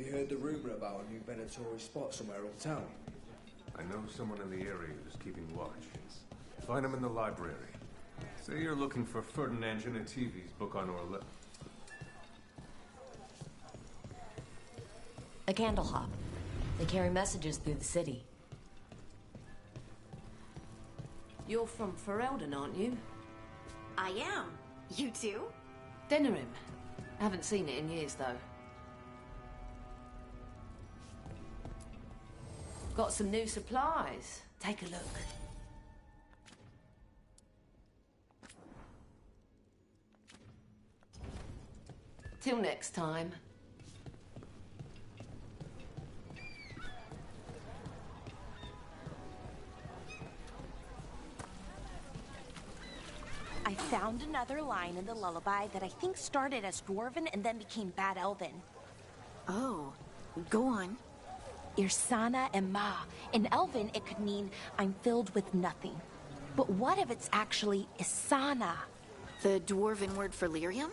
you heard the rumor about a new Venatori spot somewhere uptown? I know someone in the area who's keeping watch. Find him in the library. Say you're looking for Ferdinand Genetivi's book on Orle... A candle hop. They carry messages through the city. You're from Ferelden, aren't you? I am. You too? Denerim. Haven't seen it in years, though. Got some new supplies. Take a look. Till next time. I found another line in the lullaby that I think started as Dwarven and then became Bad Elven. Oh, go on. Irsana Emma. In Elven, it could mean I'm filled with nothing. But what if it's actually Isana? The Dwarven word for lyrium?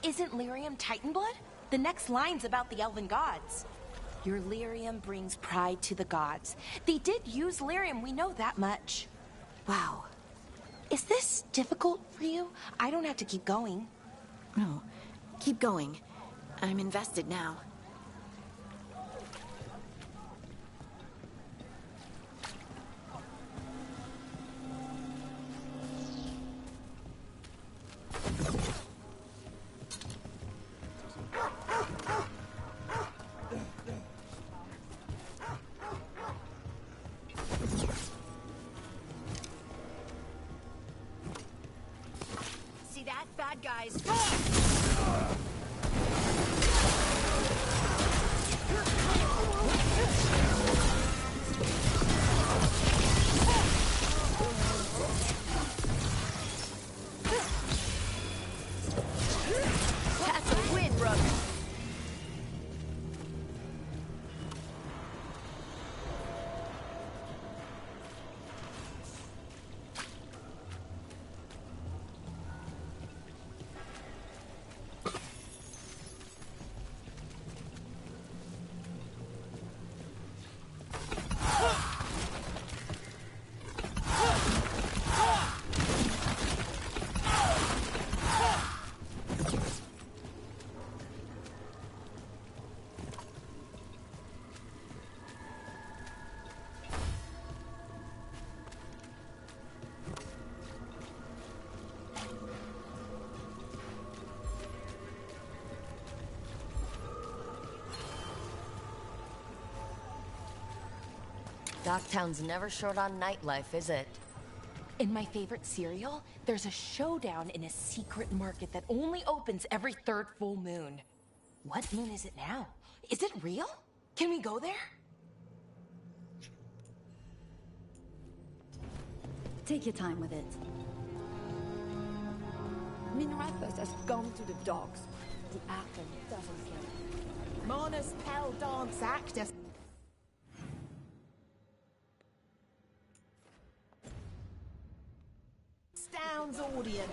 Isn't lyrium Titan blood? The next line's about the Elven gods. Your lyrium brings pride to the gods. They did use lyrium, we know that much. Wow. Is this difficult for you? I don't have to keep going. No, keep going. I'm invested now. See that? Bad guys. That's a win, brother. Docktown's never short on nightlife, is it? In my favorite cereal, there's a showdown in a secret market that only opens every third full moon. What moon is it now? Is it real? Can we go there? Take your time with it. Minrathus has gone to the dogs. The apple doesn't care. Mona's Pell Dance Actus. Stounds audience.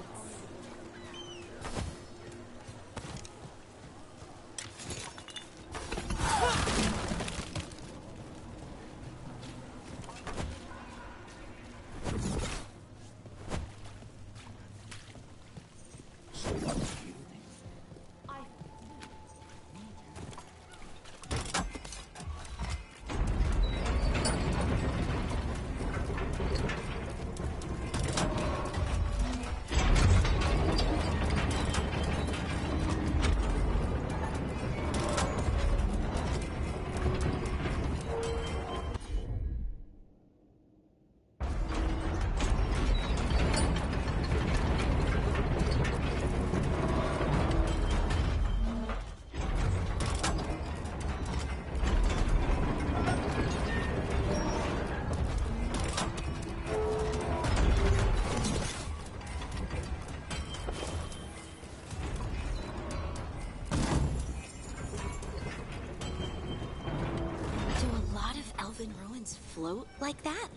Float like that?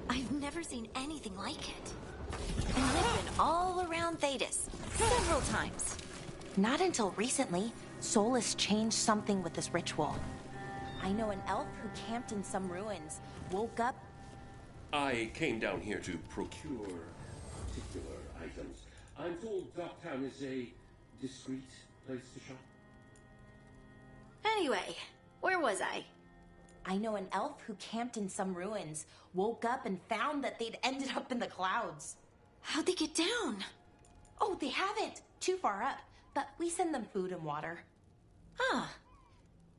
I've never seen anything like it. And I've been all around Thetis several times. Not until recently. Solus changed something with this ritual. I know an elf who camped in some ruins, woke up. I came down here to procure particular items. I'm told Docktown is a discreet place to shop. Anyway, where was I? I know an elf who camped in some ruins, woke up and found that they'd ended up in the clouds. How'd they get down? Oh, they haven't. Too far up. But we send them food and water. Ah,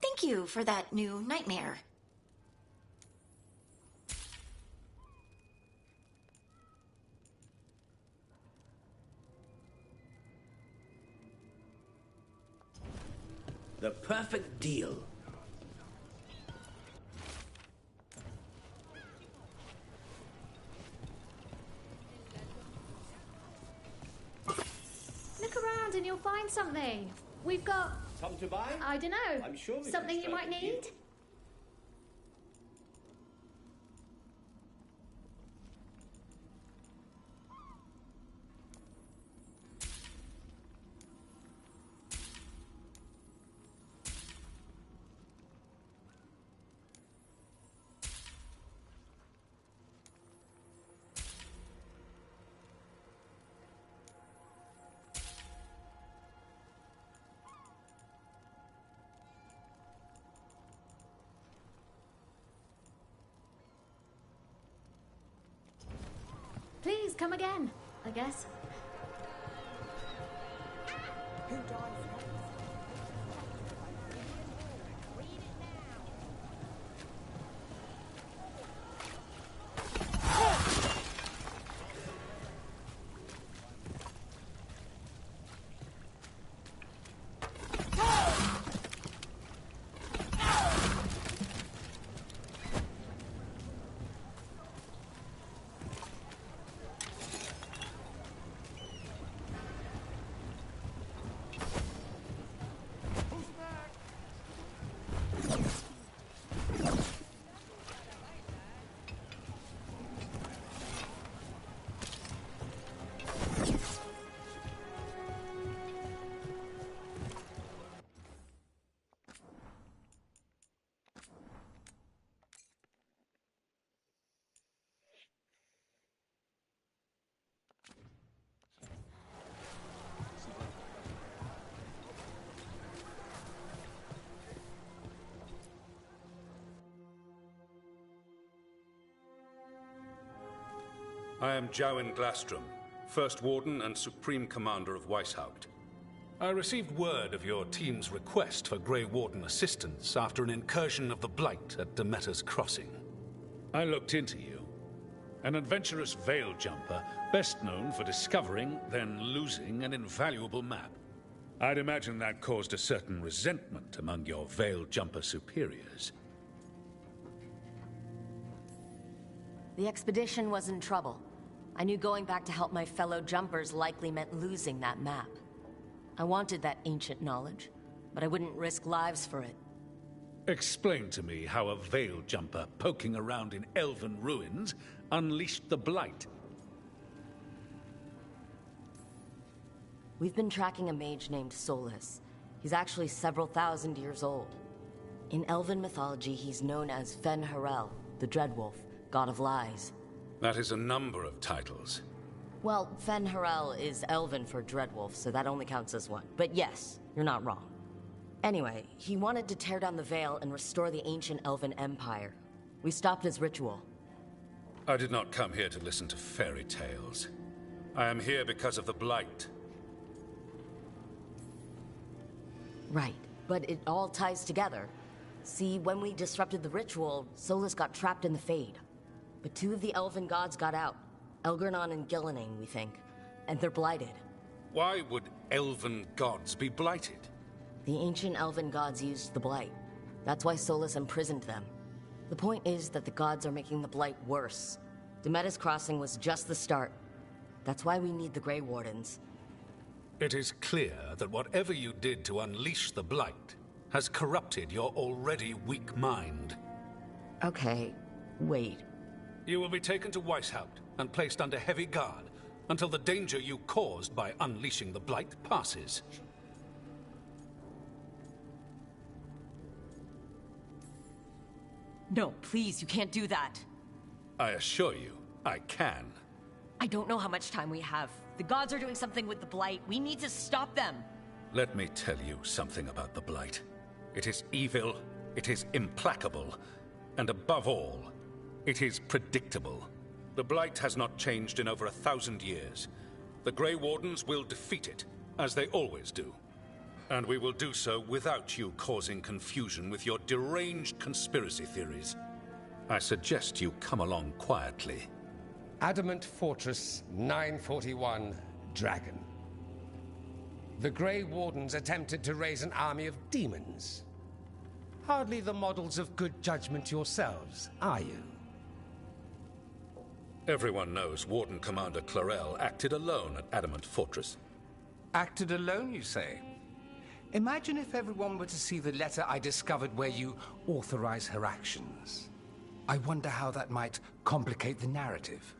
thank you for that new nightmare. The perfect deal. Look around and you'll find something. We've got... Something to buy? I don't know. I'm sure we something can you might strike a need? deal. Please come again, I guess. Who dies next? I am Jowen Glastrom, First Warden and Supreme Commander of Weishaupt. I received word of your team's request for Grey Warden assistance after an incursion of the Blight at Demeter's Crossing. I looked into you. An adventurous veil jumper, best known for discovering, then losing an invaluable map. I'd imagine that caused a certain resentment among your veil jumper superiors. The expedition was in trouble. I knew going back to help my fellow jumpers likely meant losing that map. I wanted that ancient knowledge, but I wouldn't risk lives for it. Explain to me how a veil jumper poking around in elven ruins unleashed the Blight. We've been tracking a mage named Solus. He's actually several thousand years old. In elven mythology, he's known as Fen Harel, the Dreadwolf, God of Lies. That is a number of titles. Well, Fen Harel is elven for Dreadwolf, so that only counts as one. But yes, you're not wrong. Anyway, he wanted to tear down the Veil and restore the ancient elven empire. We stopped his ritual. I did not come here to listen to fairy tales. I am here because of the Blight. Right, but it all ties together. See, when we disrupted the ritual, Solus got trapped in the Fade. But two of the elven gods got out. Elgernon and Gillenane, we think. And they're blighted. Why would elven gods be blighted? The ancient elven gods used the Blight. That's why Solus imprisoned them. The point is that the gods are making the Blight worse. Demeter's Crossing was just the start. That's why we need the Grey Wardens. It is clear that whatever you did to unleash the Blight has corrupted your already weak mind. Okay, wait. You will be taken to Weishaupt and placed under heavy guard until the danger you caused by unleashing the Blight passes. No, please, you can't do that. I assure you, I can. I don't know how much time we have. The gods are doing something with the Blight. We need to stop them. Let me tell you something about the Blight. It is evil, it is implacable, and above all, it is predictable. The Blight has not changed in over 1,000 years. The Grey Wardens will defeat it, as they always do. And we will do so without you causing confusion with your deranged conspiracy theories. I suggest you come along quietly. Adamant Fortress 941 Dragon. The Grey Wardens attempted to raise an army of demons. Hardly the models of good judgment yourselves, are you? Everyone knows Warden Commander Clarel acted alone at Adamant Fortress. Acted alone, you say? Imagine if everyone were to see the letter I discovered where you authorize her actions. I wonder how that might complicate the narrative.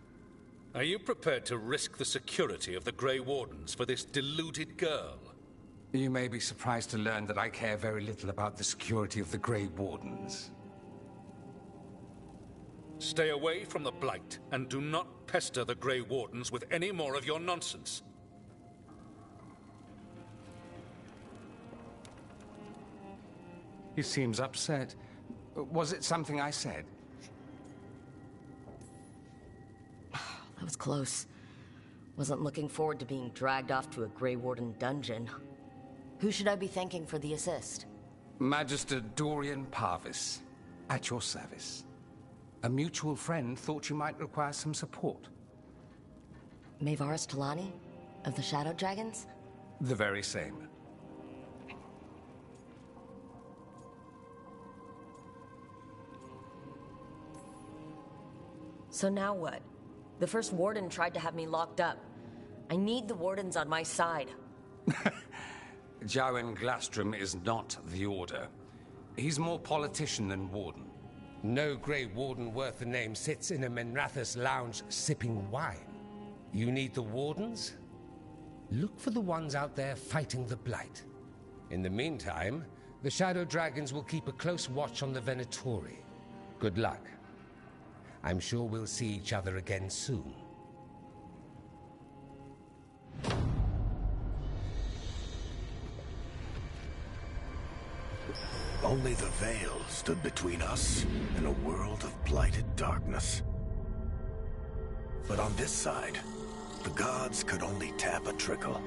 Are you prepared to risk the security of the Grey Wardens for this deluded girl? You may be surprised to learn that I care very little about the security of the Grey Wardens. Stay away from the Blight, and do not pester the Grey Wardens with any more of your nonsense. He seems upset. Was it something I said? That was close. Wasn't looking forward to being dragged off to a Grey Warden dungeon. Who should I be thanking for the assist? Magister Dorian Parvis, at your service. A mutual friend thought you might require some support. Maevaris Talani? Of the Shadow Dragons? The very same. So now what? The first Warden tried to have me locked up. I need the Wardens on my side. Jowen Glastrom is not the Order. He's more politician than Warden. No Grey Warden worth the name sits in a Menrathus lounge sipping wine. You need the Wardens? Look for the ones out there fighting the Blight. In the meantime, the Shadow Dragons will keep a close watch on the Venatori. Good luck. I'm sure we'll see each other again soon. Only the veil stood between us and a world of blighted darkness. But on this side, the gods could only tap a trickle.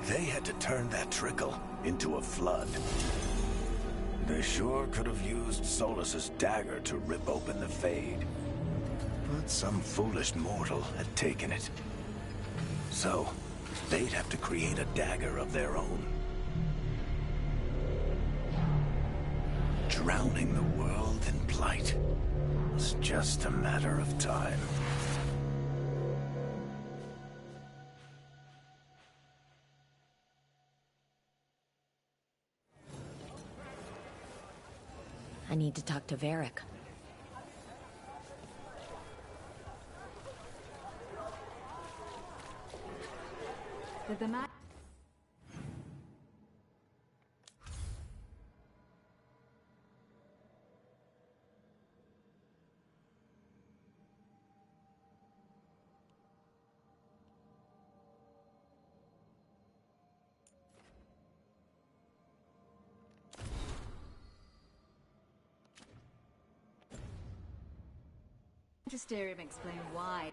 They had to turn that trickle into a flood. They sure could have used Solus's dagger to rip open the Fade. But some foolish mortal had taken it. So, they'd have to create a dagger of their own. Drowning the world in blight was just a matter of time. I need to talk to Varric. Did the man... Magisterium explain why.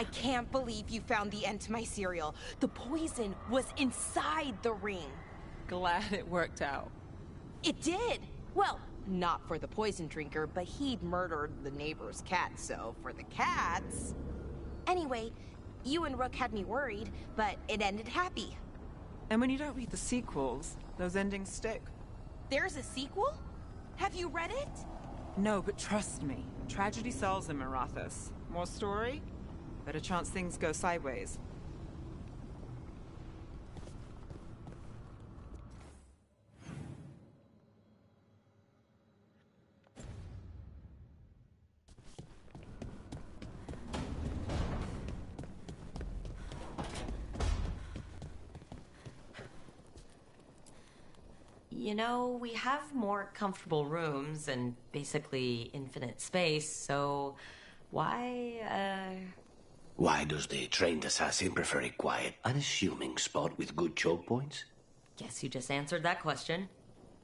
I can't believe you found the end to my cereal. The poison was inside the ring. Glad it worked out. It did! Well, not for the poison drinker, but he'd murdered the neighbor's cat, so for the cats... Anyway, you and Rook had me worried, but it ended happy. And when you don't read the sequels, those endings stick. There's a sequel? Have you read it? No, but trust me. Tragedy sells in Marathas. More story? Better chance things go sideways. You know, we have more comfortable rooms and basically infinite space, so why, Why does the trained assassin prefer a quiet, unassuming spot with good choke points? Guess you just answered that question.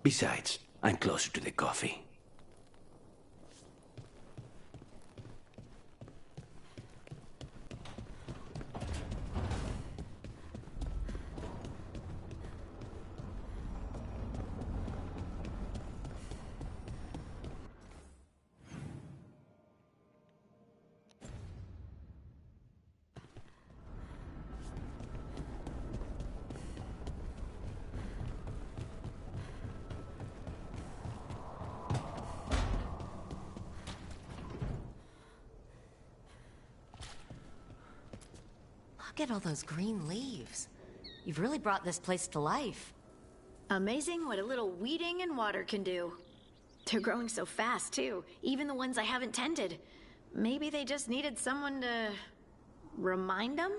Besides, I'm closer to the coffee. Look at all those green leaves. You've really brought this place to life. Amazing what a little weeding and water can do. They're growing so fast, too. Even the ones I haven't tended. Maybe they just needed someone to... remind them?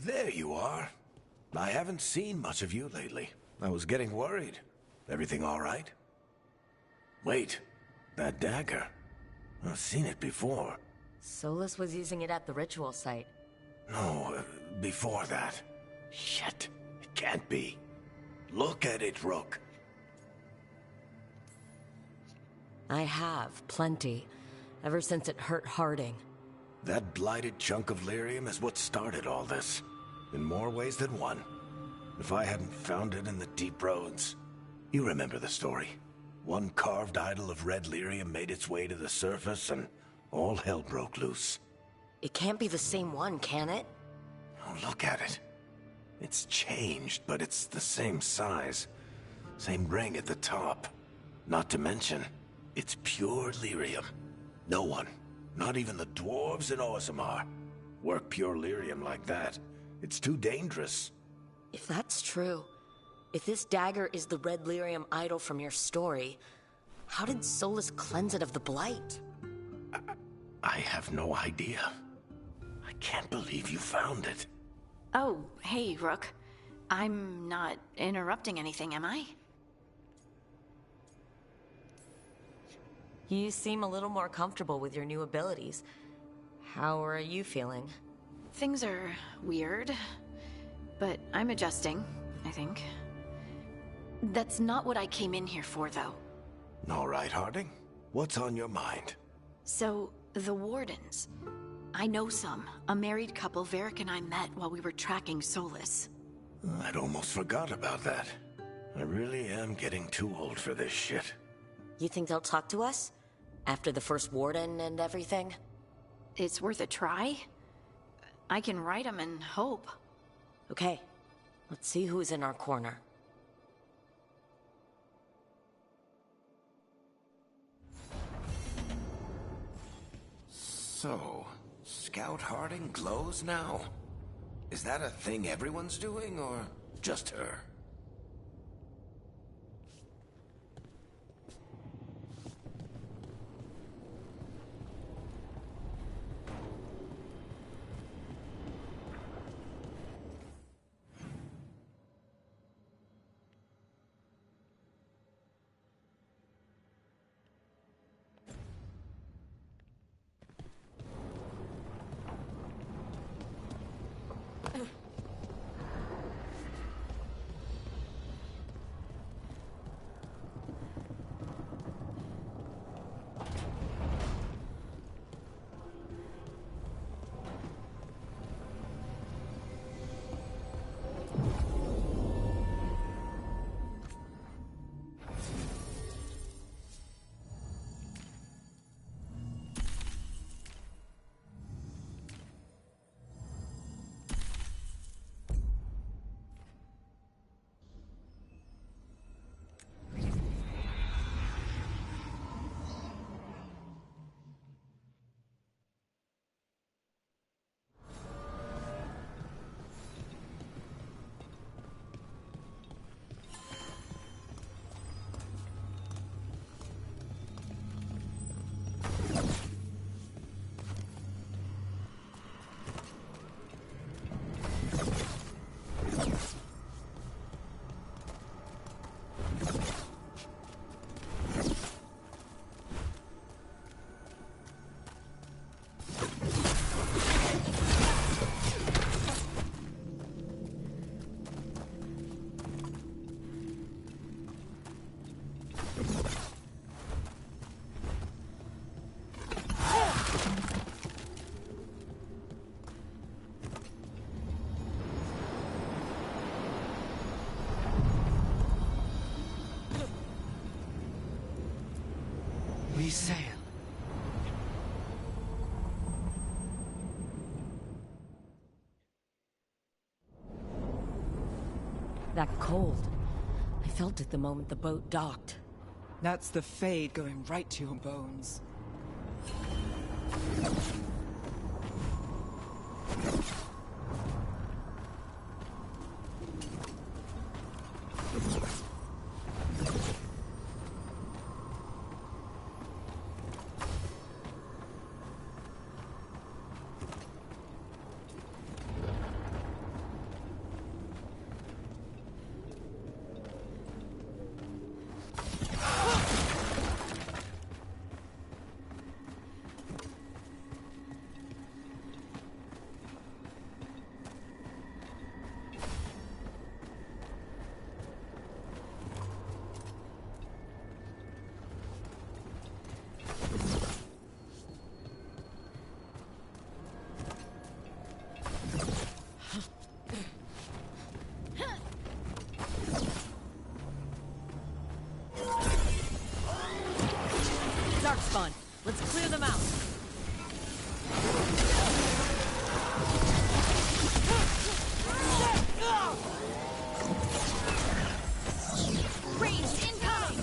There you are. I haven't seen much of you lately. I was getting worried. Everything all right? Wait, that dagger. I've seen it before. Solus was using it at the ritual site. No, before that. Shit, it can't be. Look at it, Rook. I have, plenty. Ever since it hurt Harding. That blighted chunk of lyrium is what started all this. In more ways than one. If I hadn't found it in the deep roads. You remember the story. One carved idol of red lyrium made its way to the surface and all hell broke loose. It can't be the same one, can it? Oh, look at it. It's changed, but it's the same size. Same ring at the top. Not to mention, it's pure lyrium. No one, not even the dwarves in Orzammar, work pure lyrium like that. It's too dangerous. If that's true, if this dagger is the red lyrium idol from your story, how did Solus cleanse it of the blight? I have no idea. I can't believe you found it. Oh, hey, Rook. I'm not interrupting anything, am I? You seem a little more comfortable with your new abilities. How are you feeling? Things are weird, but I'm adjusting, I think. That's not what I came in here for, though. All right, Harding. What's on your mind? So, the Wardens. I know some. A married couple Varric and I met while we were tracking Solus. I'd almost forgot about that. I really am getting too old for this shit. You think they'll talk to us? After the first Warden and everything? It's worth a try. I can write them and hope. Okay, let's see who's in our corner. So, Scout Harding glows now? Is that a thing everyone's doing, or just her? We sail. That cold. I felt it the moment the boat docked. That's the Fade going right to your bones. Darkspawn, let's clear them out. Ranged incoming!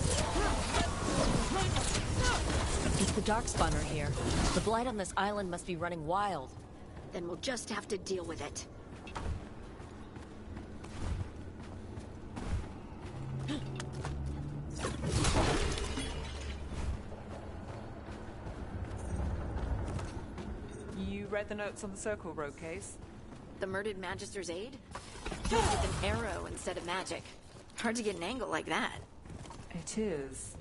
If the Darkspawn are here, the blight on this island must be running wild. then we'll just have to deal with it. You read the notes on the Circle Road case? The murdered Magister's aid? Killed with an arrow instead of magic. Hard to get an angle like that. It is.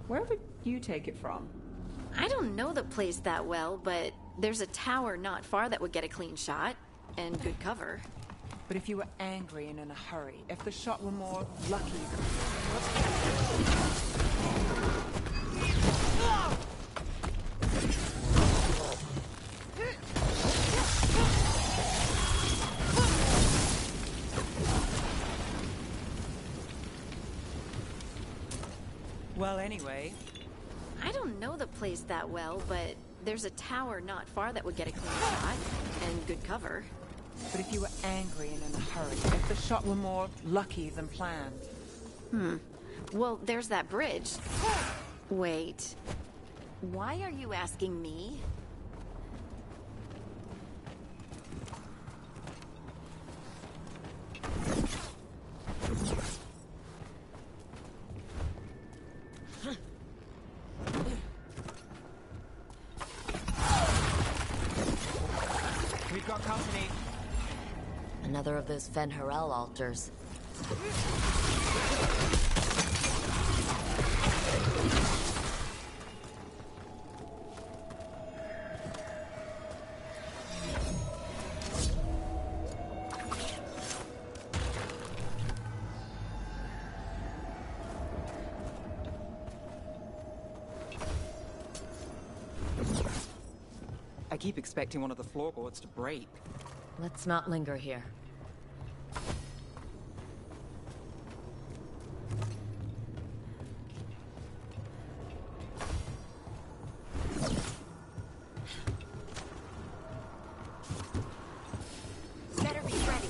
Where would you take it from? I don't know the place that well, but there's a tower not far that would get a clean shot. And good cover. But if you were angry and in a hurry, if the shot were more lucky than... Well, anyway... I don't know the place that well, but there's a tower not far that would get a clean shot. And good cover. But if you were angry and in a hurry, if the shot were more lucky than planned... Well, there's that bridge. Wait. Why are you asking me? We've got company. Another of those Fen Harel altars. I keep expecting one of the floorboards to break. Let's not linger here. Better be ready.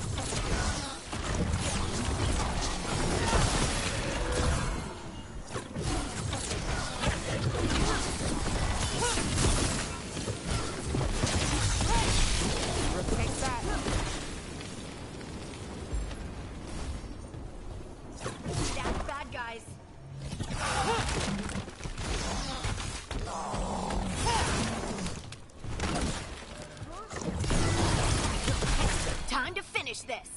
Take that. That's bad guys. Time to finish this.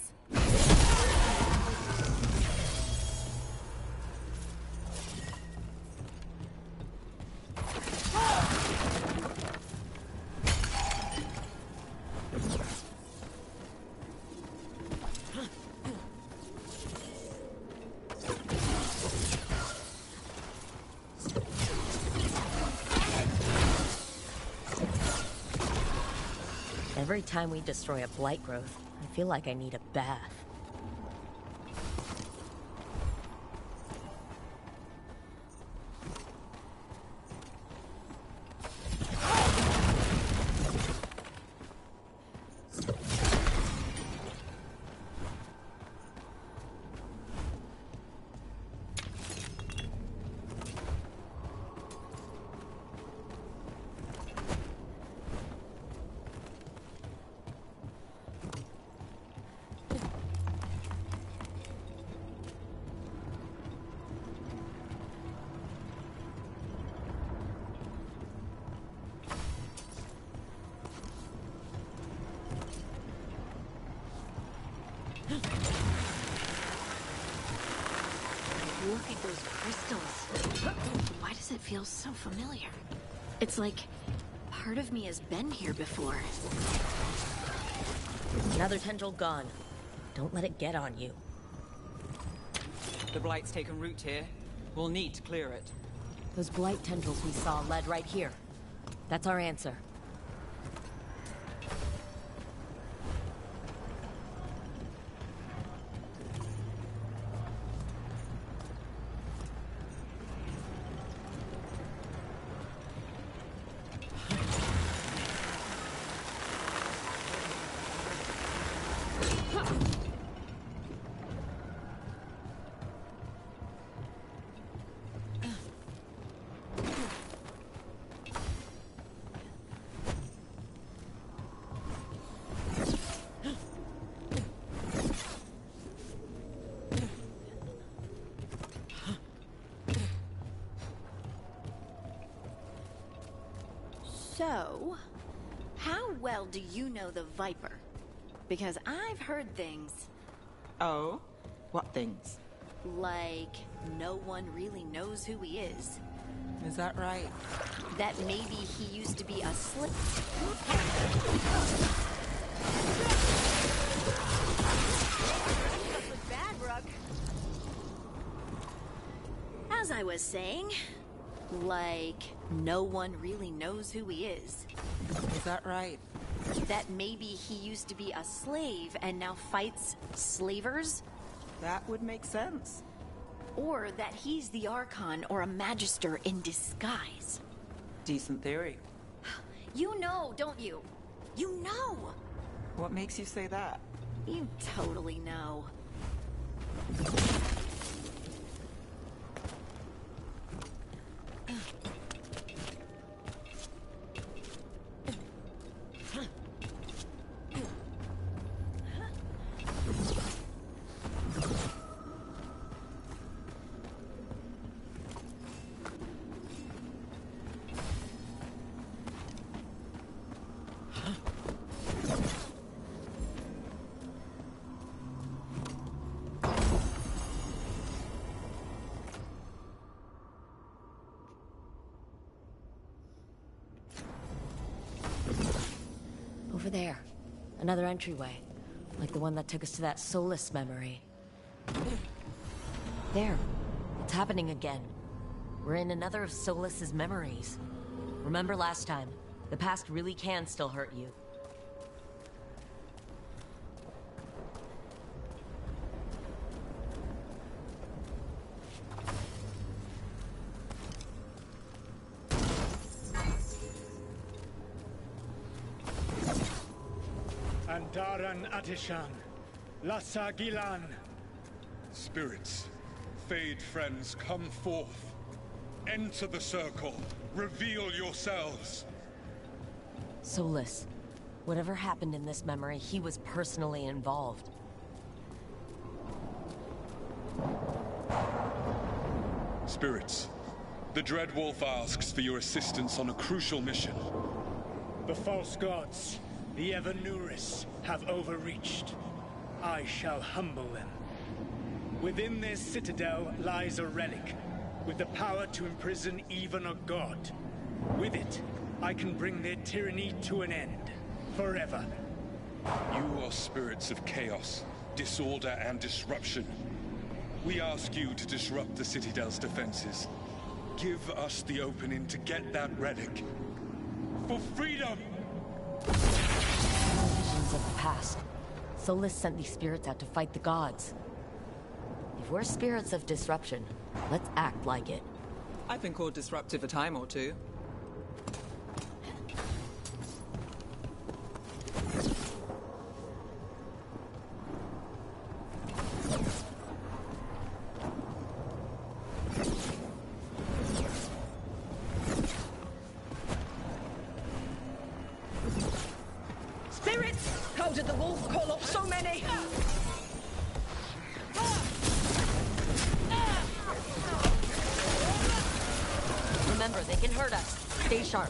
Every time we destroy a blight growth, I feel like I need a bath. Look at those crystals. Why does it feel so familiar? It's like part of me has been here before. Another tendril gone. Don't let it get on you. The blight's taken root here. We'll need to clear it. Those blight tendrils we saw led right here. That's our answer. So, how well do you know the Viper? Because I've heard things. Oh? What things? Like, no one really knows who he is. Is that right? That maybe he used to be a slip. As I was saying, like, no one really knows who he is. Is that right? That maybe he used to be a slave and now fights slavers? That would make sense. Or that he's the Archon or a Magister in disguise. Decent theory. You know, don't you? You know! What makes you say that? You totally know. Over there. Another entryway. Like the one that took us to that Solus memory. There. It's happening again. We're in another of Solus's memories. Remember last time? The past really can still hurt you. Andaran Atishan, Lassa Gilan. Spirits, Fade friends, come forth. Enter the circle. Reveal yourselves. Solus. Whatever happened in this memory, he was personally involved. Spirits, the Dread Wolf asks for your assistance on a crucial mission. The false gods, the Evanuris, have overreached. I shall humble them. Within their citadel lies a relic, with the power to imprison even a god. With it, I can bring their tyranny to an end, forever. You are spirits of chaos, disorder, and disruption. We ask you to disrupt the Citadel's defenses. Give us the opening to get that relic. For freedom! Visions of the past. Solus sent these spirits out to fight the gods. If we're spirits of disruption, let's act like it. I've been called disruptive a time or two. Spirits! How did the wolf call up so many? Remember, they can hurt us. Stay sharp.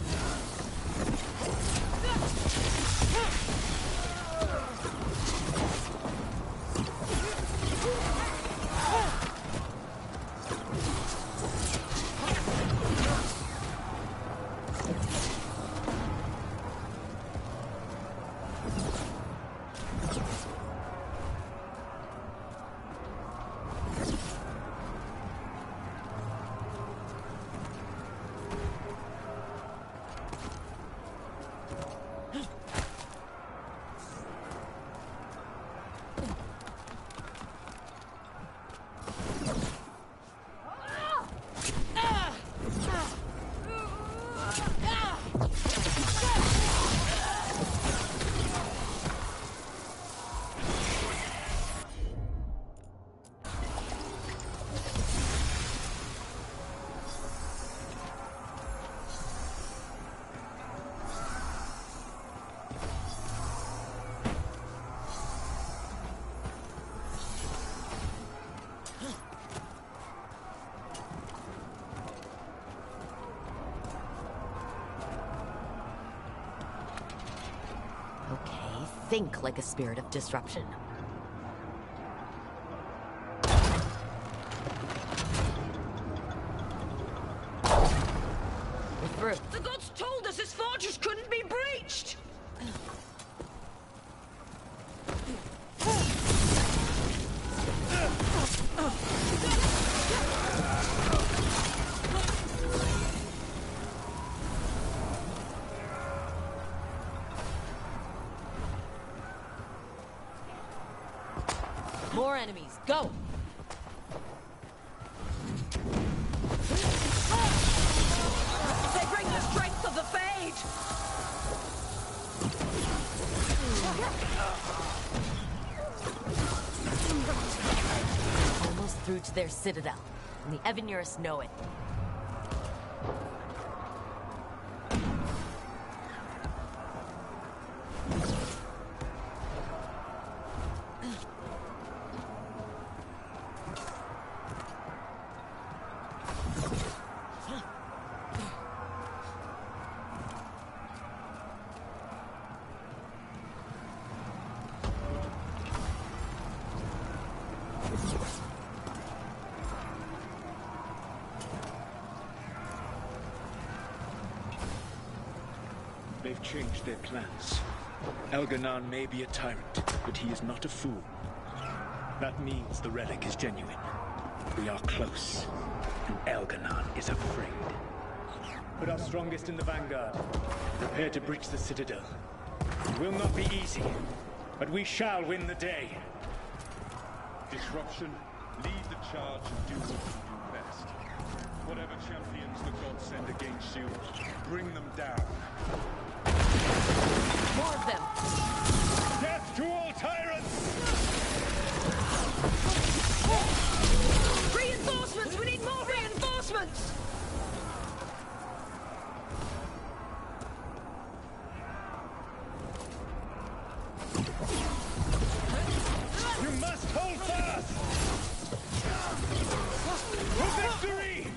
think like a spirit of disruption. The gods told us this fortress couldn't be breached! More enemies, go! They bring the strength of the Fade! Almost through to their citadel, and the Evanurus know it. They've changed their plans. Elganon may be a tyrant, but he is not a fool. That means the relic is genuine. We are close, and Elganon is afraid. Put our strongest in the vanguard. Prepare to breach the citadel. It will not be easy, but we shall win the day. Disruption, lead the charge and do what you do best. Whatever champions the gods send against you, bring them down. More of them! Death to all tyrants! Reinforcements! We need more reinforcements! You must hold fast! For victory!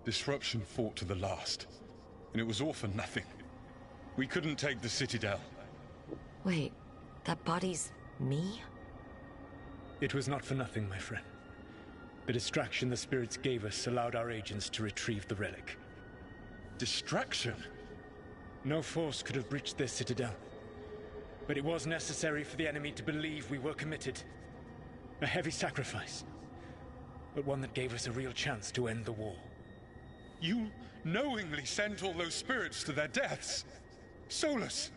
Disruption fought to the last, and it was all for nothing. We couldn't take the Citadel. Wait, that body's me? It was not for nothing, my friend. The distraction the spirits gave us allowed our agents to retrieve the relic. Distraction? No force could have breached their citadel. But it was necessary for the enemy to believe we were committed. A heavy sacrifice, but one that gave us a real chance to end the war. You knowingly sent all those spirits to their deaths. Solus,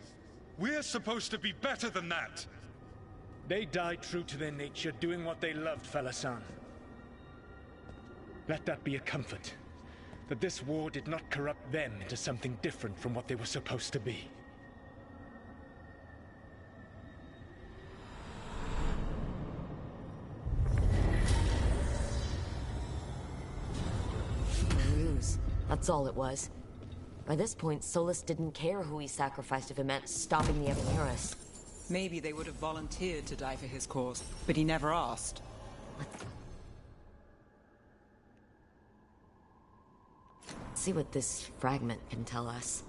we're supposed to be better than that. They died true to their nature, doing what they loved, Falasan. Let that be a comfort, that this war did not corrupt them into something different from what they were supposed to be. That's all it was. By this point, Solus didn't care who he sacrificed if it meant stopping the Evanurus. Maybe they would have volunteered to die for his cause, but he never asked. Let's see what this fragment can tell us.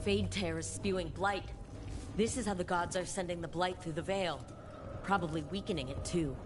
Fade Tear is spewing blight. This is how the gods are sending the blight through the veil. Probably weakening it, too.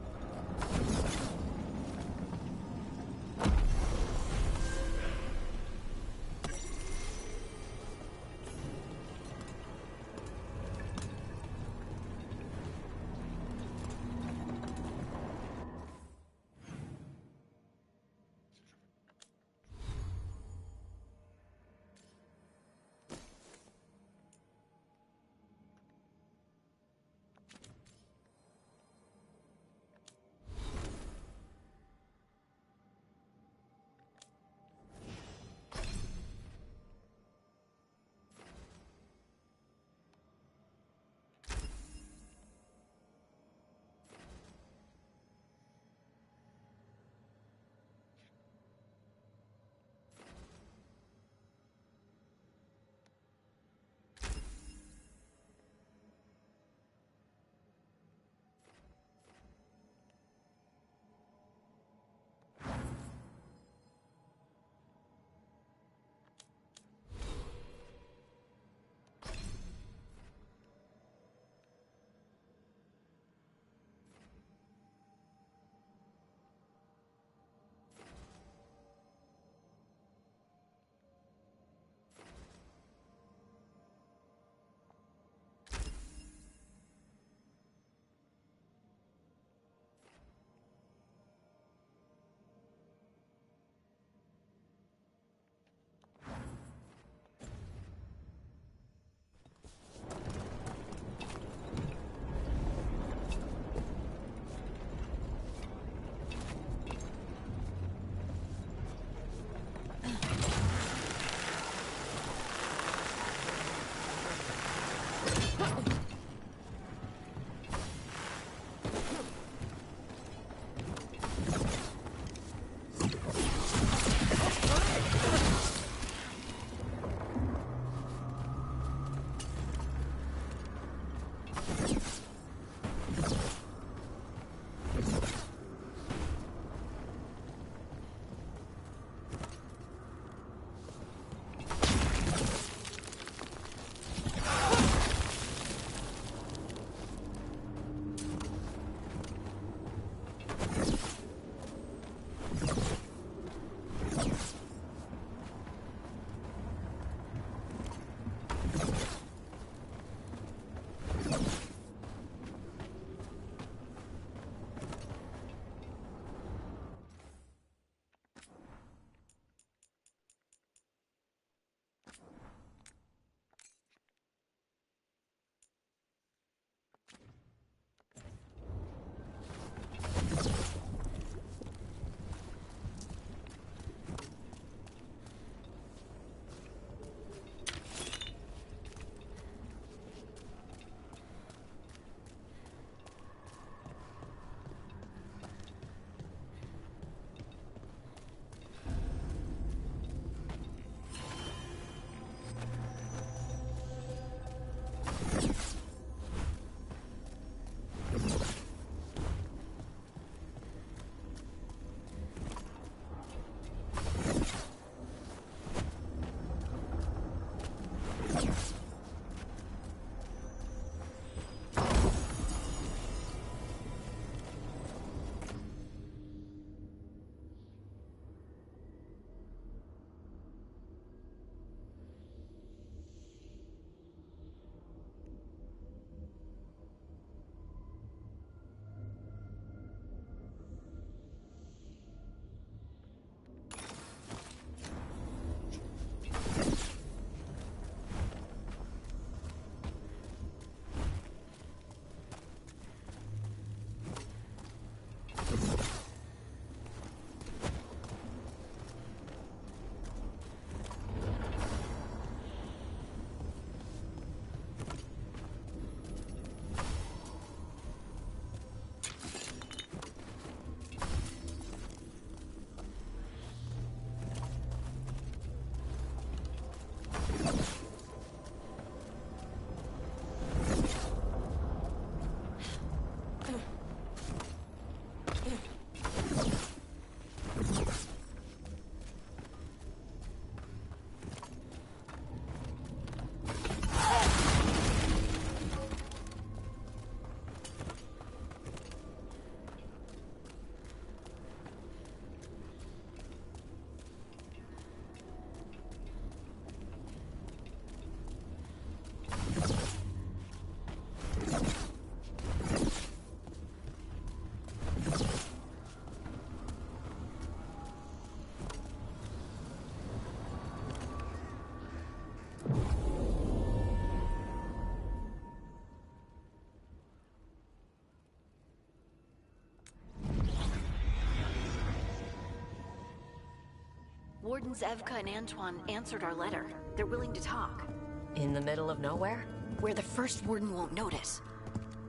Wardens Evka and Antoine answered our letter. They're willing to talk. In the middle of nowhere? Where the first Warden won't notice.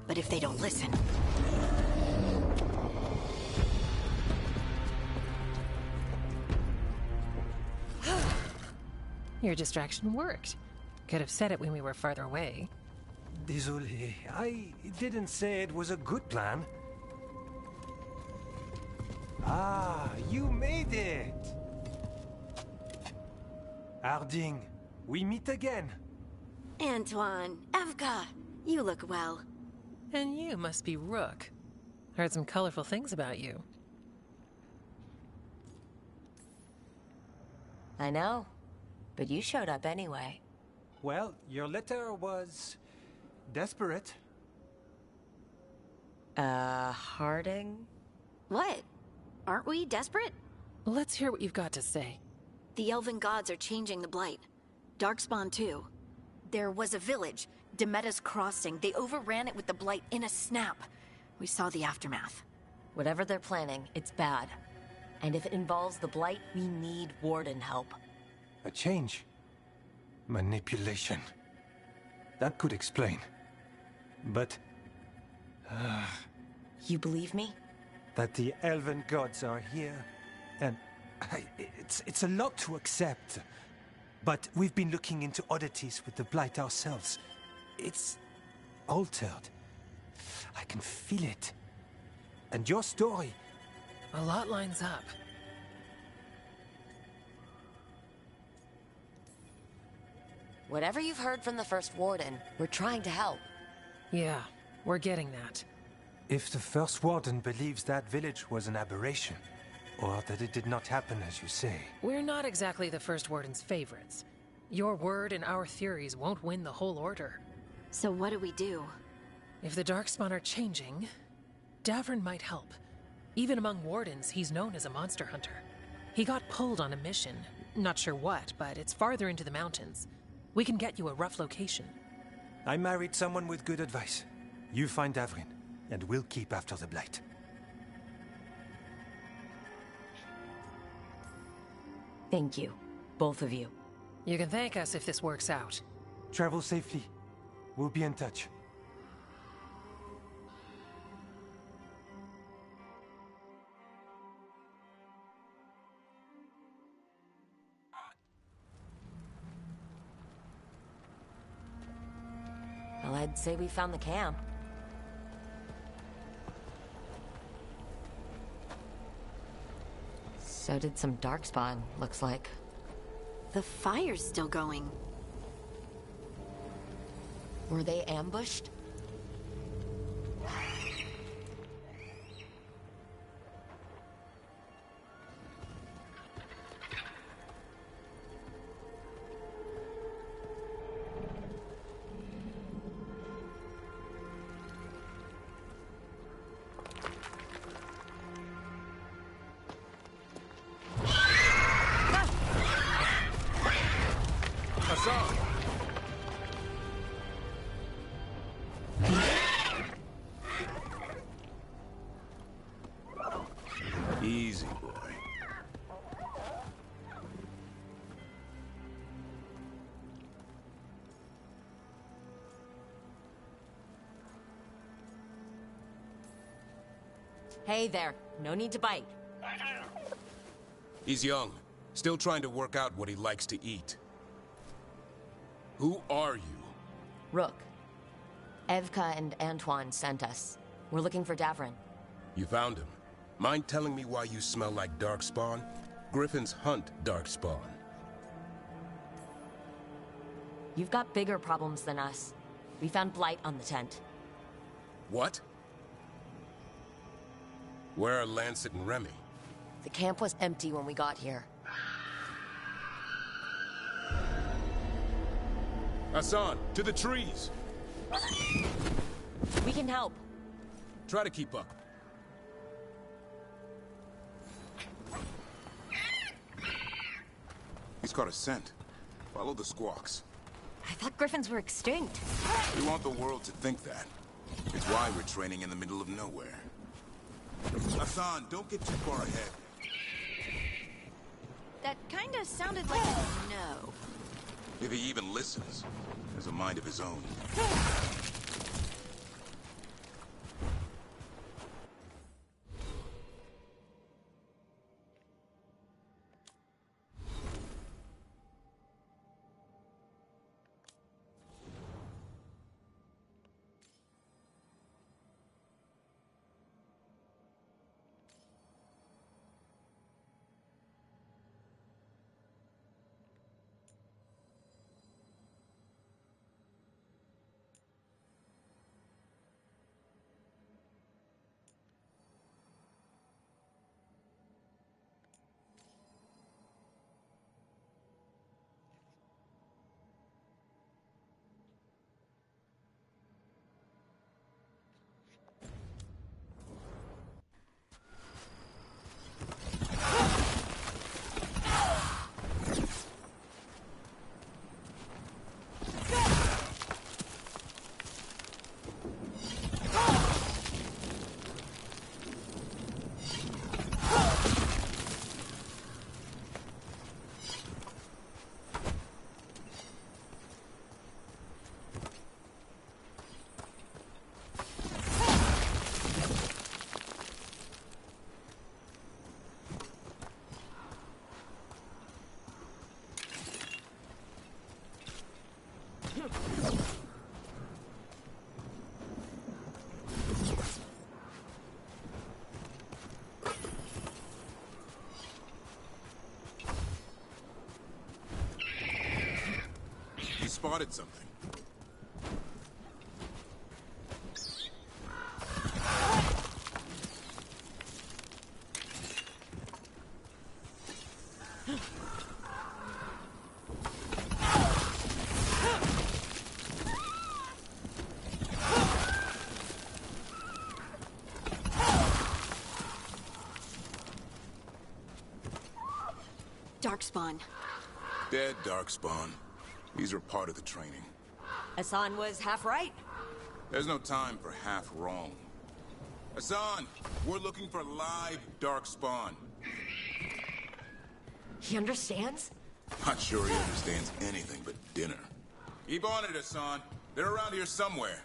But if they don't listen... Your distraction worked. Could have said it when we were farther away. Désolé, I didn't say it was a good plan. Ah, you made it! Harding, we meet again. Antoine, Evka, you look well. And you must be Rook. Heard some colorful things about you. I know. But you showed up anyway. Well, your letter was... desperate. Harding? What? Aren't we desperate? Let's hear what you've got to say. The Elven Gods are changing the Blight. Darkspawn too. There was a village, Demeta's Crossing. They overran it with the Blight in a snap. We saw the aftermath. Whatever they're planning, it's bad. And if it involves the Blight, we need Warden help. A change. Manipulation. That could explain. But... You believe me? that the Elven Gods are here, and... it's a lot to accept. But we've been looking into oddities with the Blight ourselves. It's... altered. I can feel it. And your story... A lot lines up. Whatever you've heard from the First Warden, we're trying to help. Yeah, we're getting that. If the First Warden believes that village was an aberration, or that it did not happen as you say... We're not exactly the First Warden's favorites. Your word and our theories won't win the whole order. So what do we do? If the Darkspawn are changing, Davrin might help. Even among Wardens, he's known as a monster hunter. He got pulled on a mission. Not sure what, but it's farther into the mountains. We can get you a rough location. I married someone with good advice. You find Davrin, and we'll keep after the Blight. Thank you, both of you. You can thank us if this works out. Travel safely. We'll be in touch. Well, I'd say we found the camp. So did some Darkspawn, looks like. The fire's still going. Were they ambushed? Easy, boy. Hey there, no need to bite. He's young, still trying to work out what he likes to eat. Who are you? Rook. Evka and Antoine sent us. We're looking for Davrin. You found him. Mind telling me why you smell like Darkspawn? Griffins hunt Darkspawn. You've got bigger problems than us. We found blight on the tent. What? Where are Lancet and Remy? The camp was empty when we got here. Hassan, to the trees! We can help. Try to keep up. He's caught a scent. Follow the squawks. I thought griffins were extinct. We want the world to think that. It's why we're training in the middle of nowhere. Hassan, don't get too far ahead. That kinda sounded like a no. If he even listens, has a mind of his own. He spotted something. Darkspawn. Dead Darkspawn. These are part of the training. Hassan was half right. There's no time for half wrong. Hassan, we're looking for live Darkspawn. He understands? Not sure he understands anything but dinner. Keep on it, Hassan. They're around here somewhere.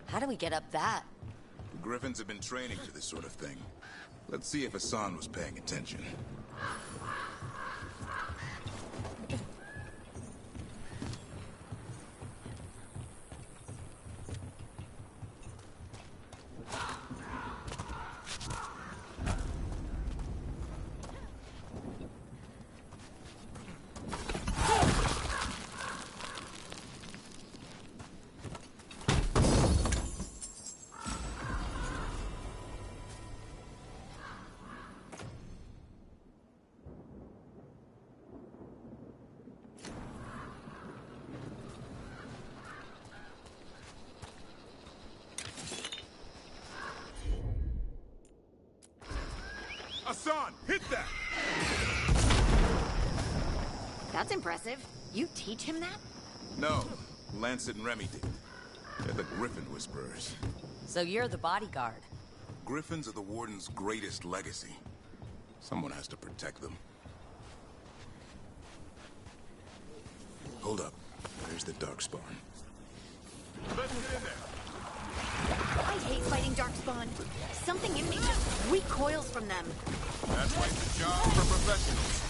How do we get up that? The Griffins have been training for this sort of thing. Let's see if Hassan was paying attention. Hassan, hit that! That's impressive. You teach him that? No, Lancet and Remy did. They're the Griffin Whisperers. So you're the bodyguard. Griffins are the Warden's greatest legacy. Someone has to protect them. Hold up. There's the Darkspawn. Let's get in there. I hate fighting Darkspawn. Something in me just recoils from them. That's why it's a job for professionals.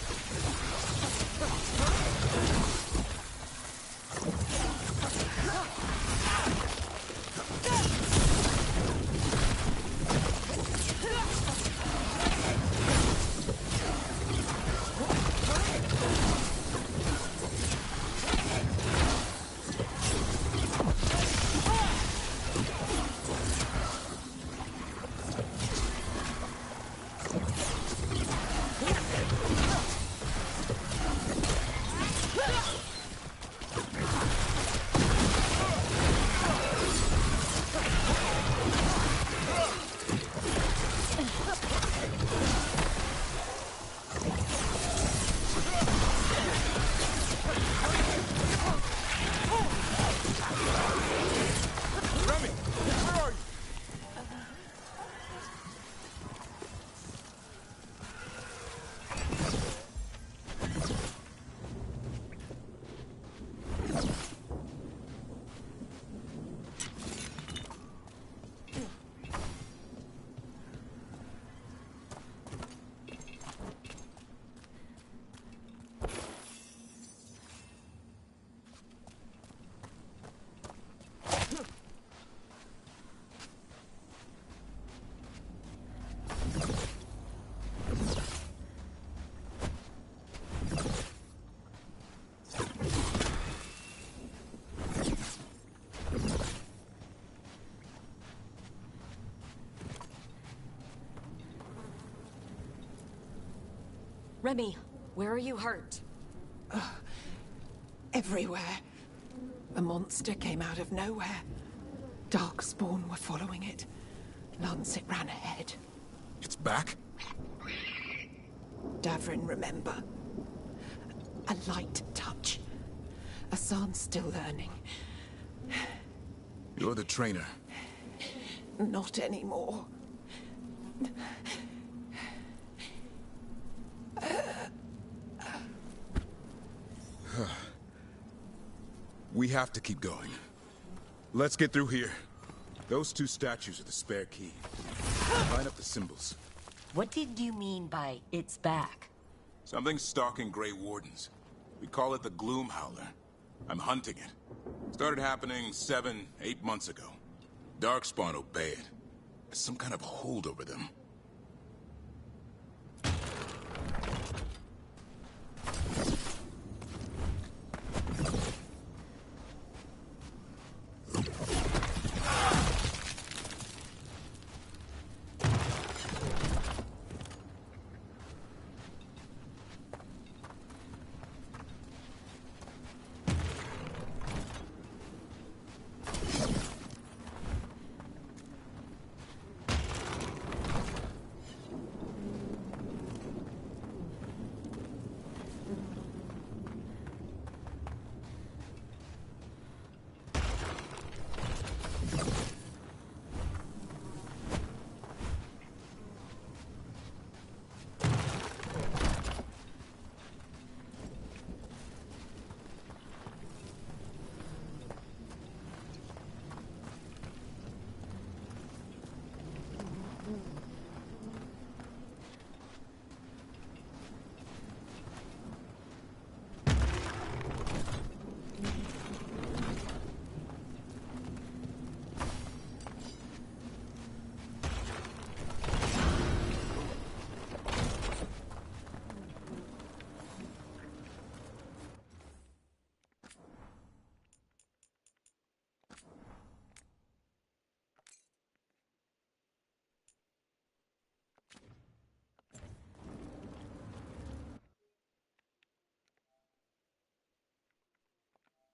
Remy, where are you hurt? Everywhere. A monster came out of nowhere. Darkspawn were following it. Lancet ran ahead. It's back? Davrin, remember. A light touch. Asan's still learning. You're the trainer. Not anymore. We have to keep going. Let's get through here. Those two statues are the spare key. Line up the symbols. What did you mean by it's back? Something's stalking Grey Wardens. We call it the Gloom Howler. I'm hunting it. Started happening 7, 8 months ago. Darkspawn obey it. There's some kind of hold over them.